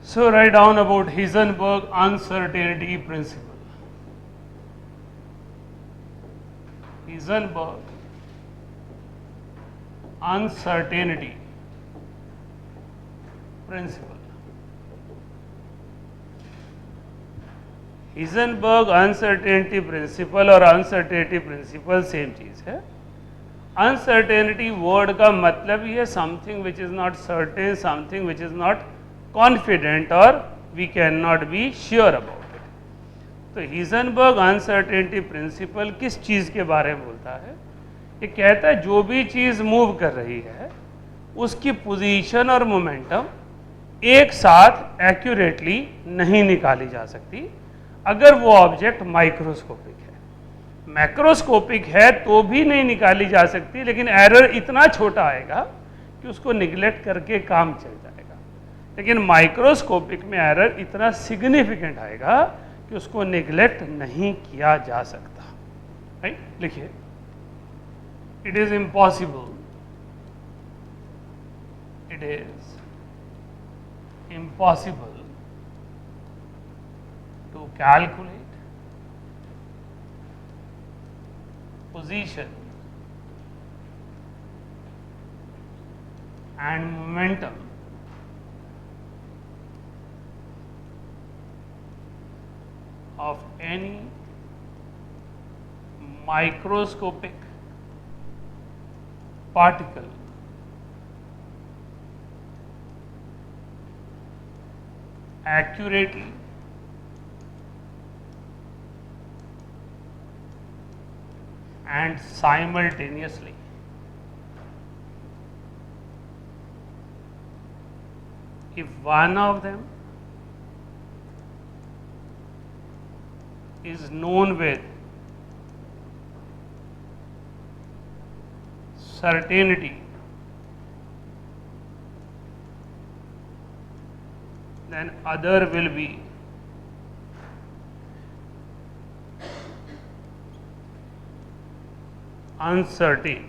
So write down about Heisenberg uncertainty principle. Heisenberg uncertainty principle. Heisenberg uncertainty principle और uncertainty principle same चीज है. Uncertainty word का मतलब ही है something which is not certain, something which is not confident और we can not be sure about it. तो Heisenberg uncertainty principle किस चीज के बारे में बोलता है? ये कहता है जो भी चीज मूव कर रही है उसकी पोजीशन और मोमेंटम एक साथ एक्यूरेटली नहीं निकाली जा सकती अगर वो ऑब्जेक्ट माइक्रोस्कोपिक है. मैक्रोस्कोपिक है तो भी नहीं निकाली जा सकती, लेकिन एरर इतना छोटा आएगा कि उसको निगलेक्ट करके काम चल जाएगा. लेकिन माइक्रोस्कोपिक में एरर इतना सिग्निफिकेंट आएगा कि उसको निगलेक्ट नहीं किया जा सकता. राइट, लिखिए. It is impossible, it is impossible to calculate position and momentum of any microscopic particle accurately and simultaneously. If one of them is known with certainty, then other will be uncertain.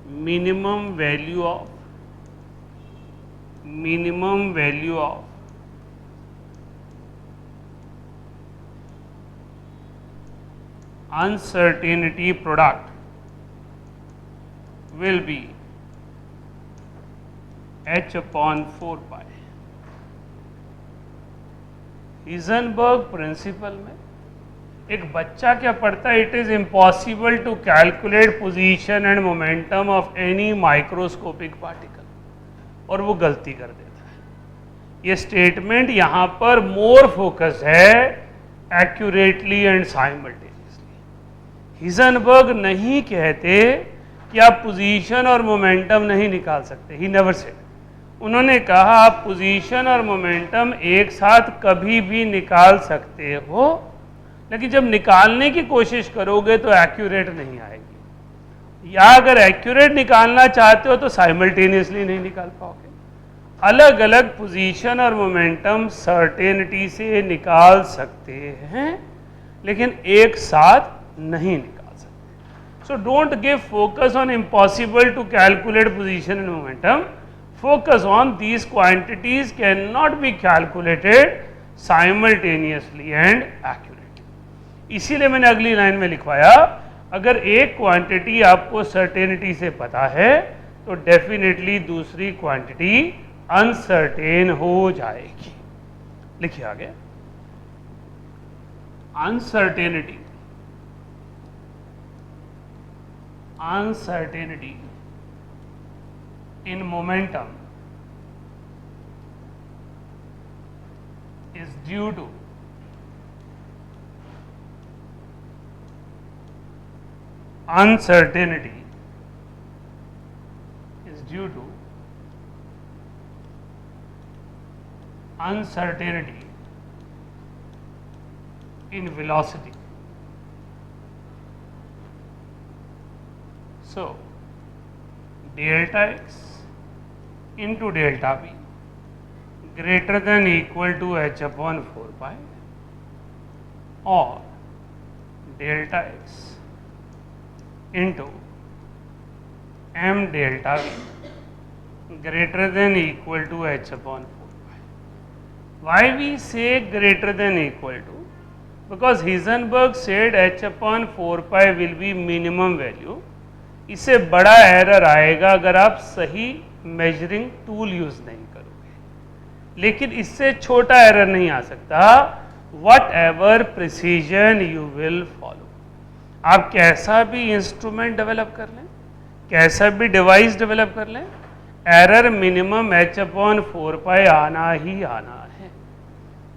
Minimum value of uncertainty product will be h upon 4 pi. Heisenberg principle में एक बच्चा क्या पढ़ता है? It is impossible to calculate position and momentum of any microscopic particle, और वो गलती कर देता है. ये स्टेटमेंट यहां पर मोर फोकस है एक्यूरेटली एंड साइमल्टेनियसली. Heisenberg नहीं कहते कि आप पोजीशन और मोमेंटम नहीं निकाल सकते. He never said. उन्होंने कहा आप पोजीशन और मोमेंटम एक साथ कभी भी निकाल सकते हो, लेकिन जब निकालने की कोशिश करोगे तो एक्यूरेट नहीं आएगी, या अगर एक्यूरेट निकालना चाहते हो तो साइमल्टेनियसली नहीं निकाल पाओगे. अलग अलग पोजीशन और मोमेंटम सर्टेनिटी से निकाल सकते हैं, लेकिन एक साथ नहीं निकाल सकते. So don't give focus on impossible to calculate position and momentum. Focus on these quantities cannot be calculated simultaneously and accurately. इसीलिए मैंने अगली लाइन में लिखवाया, अगर एक क्वांटिटी आपको सर्टेनिटी से पता है तो डेफिनेटली दूसरी क्वांटिटी अनसर्टेन हो जाएगी. लिखिए आगे. Uncertainty in momentum is due to uncertainty in velocity. So delta x into delta v greater than equal to h upon 4 pi, or delta x into m delta v greater than equal to h upon 4 pi. Why we say greater than equal to? Because Heisenberg said h upon 4 pi will be minimum value. इससे बड़ा error आएगा अगर आप सही measuring tool use नहीं करोगे, लेकिन इससे छोटा एरर नहीं आ सकता what ever precision you will follow. आप कैसा भी इंस्ट्रूमेंट डेवलप कर लें, कैसा भी डिवाइस डेवलप कर लें, एरर मिनिमम h अपॉन 4 पाई आना ही आना है।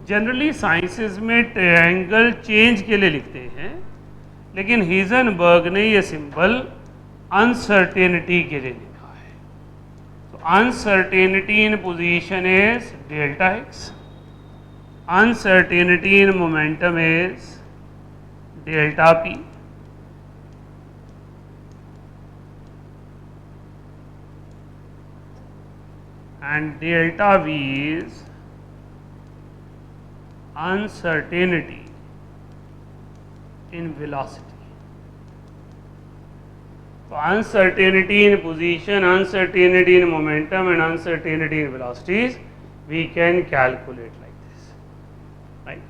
जनरली साइंसेस में ट्रायंगल चेंज के लिए लिखते हैं, लेकिन हीजनबर्ग ने ये सिंबल अनसर्टेनिटी के लिए लिखा है। तो uncertainty in position is delta x, uncertainty in momentum is delta p, and delta v is uncertainty in velocity. So uncertainty in position, uncertainty in momentum and uncertainty in velocities we can calculate like this, right?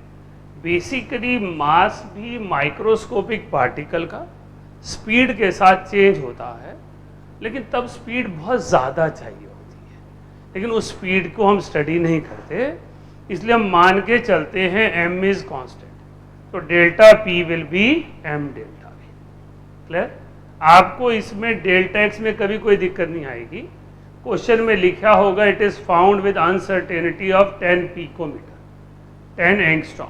Basically mass भी microscopic particle का speed के साथ change होता है, लेकिन तब speed बहुत ज़्यादा चाहिए होती है, लेकिन उस स्पीड को हम स्टडी नहीं करते, इसलिए हम मान के चलते हैं m इज कांस्टेंट, तो delta p will be m delta v। Clear? आपको इसमें डेल्टा x में कभी कोई दिक्कत नहीं आएगी। क्वेश्चन में लिखा होगा it is found with uncertainty of 10 picometer, 10 angstrom,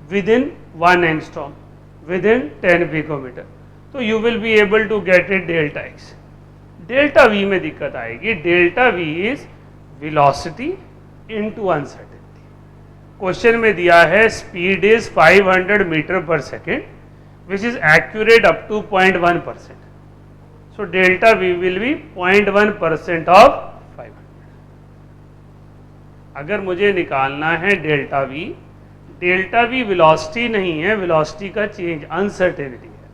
within 1 angstrom, within 10 picometer, तो you will be able to get it delta x। Delta v में दिक्कत आएगी। Delta v is velocity into uncertainty. Question में दिया है speed is 500 meter पर second which is accurate up to 0.1%. So delta v will be 0.1% of 500. अगर मुझे निकालना है डेल्टा v वेलोसिटी नहीं है, वेलोसिटी का चेंज अनसर्टेनिटी है,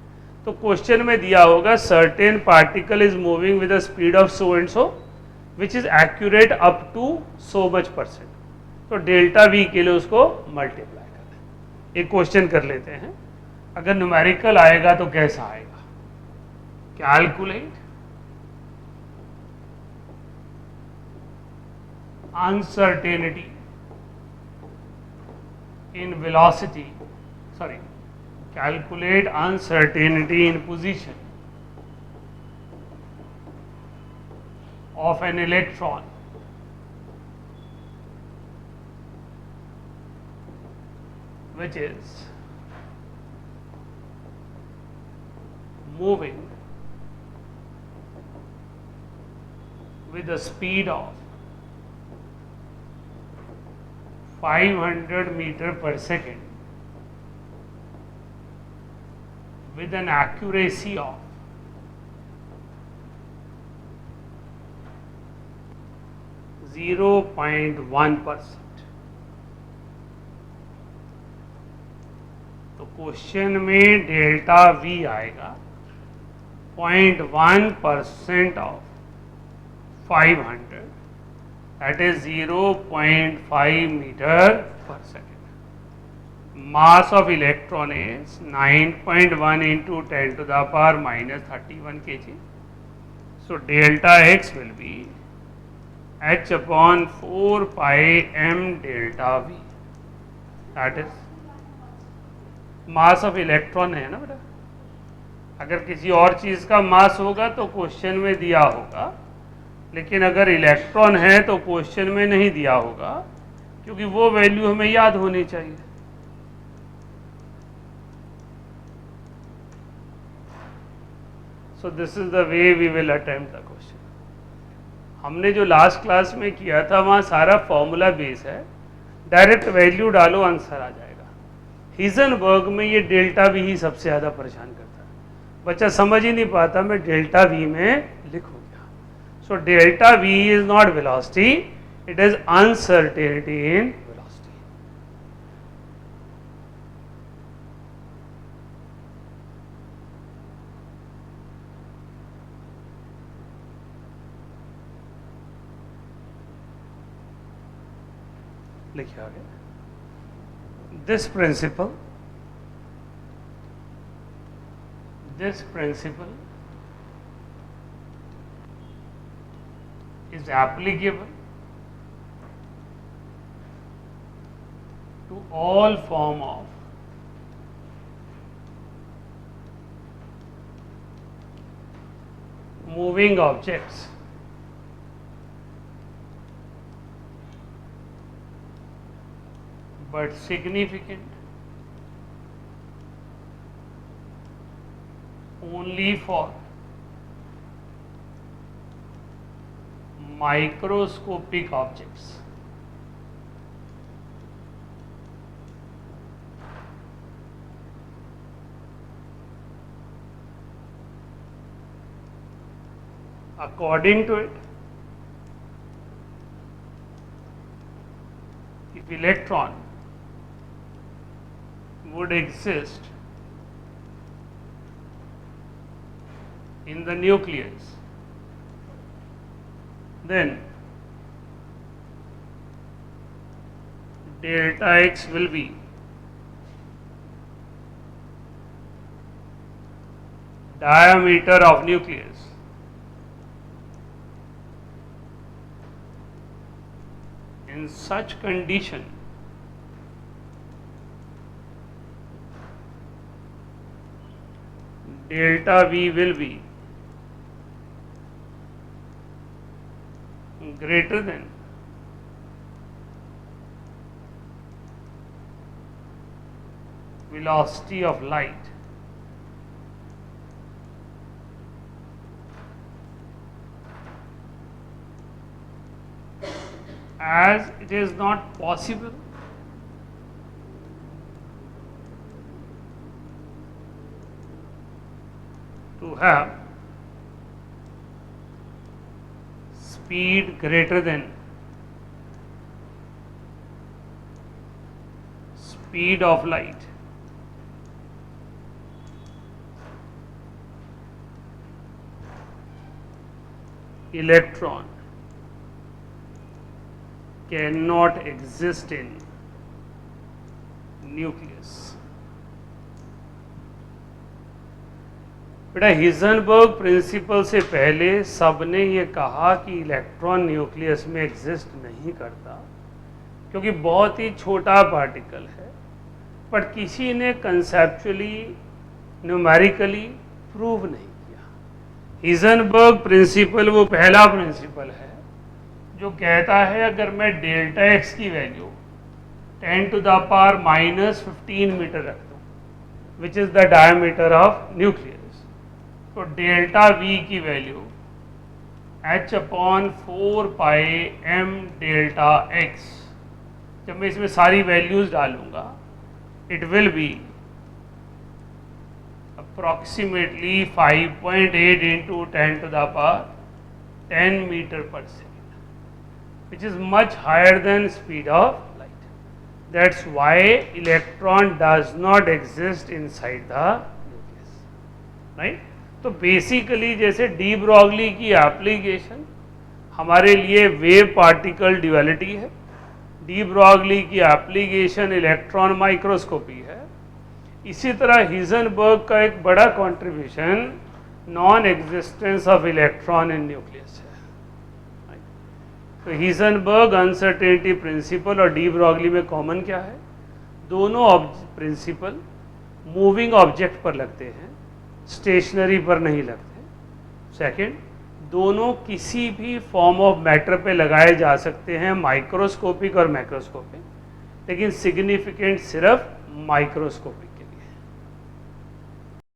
तो क्वेश्चन में दिया होगा certain particle is moving with the speed of so and so which is accurate up to so much %. तो डेल्टा v के लिए उसको मल्टीप्लाई कर दें। एक क्वेश्चन कर लेते हैं, अगर न्यूमेरिकल आएगा तो कैसा आएगा? Calculate uncertainty in velocity, calculate uncertainty in position of an electron which is moving with a speed of 500 meter per second with an accuracy of 0.1%. तो क्वेश्चन में डेल्टा v आएगा 0.1% of 500, that is 0.5 meter per second. Mass of electron is 9.1 into 10 to the power minus 31 kg. So delta x will be h upon 4 pi m delta v. That is mass of electron है ना बेटा। अगर किसी और चीज़ का मास होगा तो question में दिया होगा, लेकिन अगर इलेक्ट्रॉन है तो क्वेश्चन में नहीं दिया होगा, क्योंकि वो वैल्यू हमें याद होनी चाहिए। So this is the way we will attempt the question. हमने जो लास्ट क्लास में किया था वहाँ सारा फॉर्मूला बेस है, डायरेक्ट वैल्यू डालो आंसर आ जाएगा। हीजनबर्ग में ये डेल्टा वी ही सबसे ज़्यादा परेशान करता है, बच्चा समझ ही नहीं पाता मैं डेल्टा वी में लिखूँ। So delta v is not velocity, it is uncertainty in velocity. लिखे आगे, this principle is applicable to all form of moving objects but significant only for microscopic objects. According to it, if electron would exist in the nucleus, then delta x will be diameter of nucleus. In such condition, delta V will be greater than velocity of light. As it is not possible to have speed greater than speed of light, electron cannot exist in nucleus. बेटा Heisenberg principal से पहले सबने ये कहा कि electron nucleus में exist नहीं करता क्योंकि बहुत ही छोटा पार्टिकल है, बट किसी ने कंसेप्चुअली न्यूमेरिकली प्रूव नहीं किया। हिजनबर्ग प्रिंसिपल वो पहला प्रिंसिपल है जो कहता है अगर मैं डेल्टा एक्स की value 10 to the power -15 metre रख दूँ, which is the diameter of nucleus, तो डेल्टा वी की value h/4 pi m delta x, जब मैं इसमें सारी वैल्यूज डालूंगा it will be approximately 5.8 into 10 to the power 10 meter per second, which is much higher than speed of light. That's why electron does not exist inside the nucleus, right? तो basically जैसे de Broglie की application हमारे लिए wave particle duality है, de Broglie की application electron microscopy है, इसी तरह हिजनबर्ग का एक बड़ा contribution non existence of electron in nucleus है। तो हिजनबर्ग अनसर्टेनिटी प्रिंसिपल और डी ब्रॉगली में कॉमन क्या है? दोनों प्रिंसिपल मूविंग ऑब्जेक्ट पर लगते हैं, स्टेशनरी पर नहीं लगते। सेकंड, दोनों किसी भी फॉर्म ऑफ मैटर पे लगाए जा सकते हैं, माइक्रोस्कोपिक और मैक्रोस्कोपिक, लेकिन सिग्निफिकेंट सिर्फ माइक्रोस्कोपिक।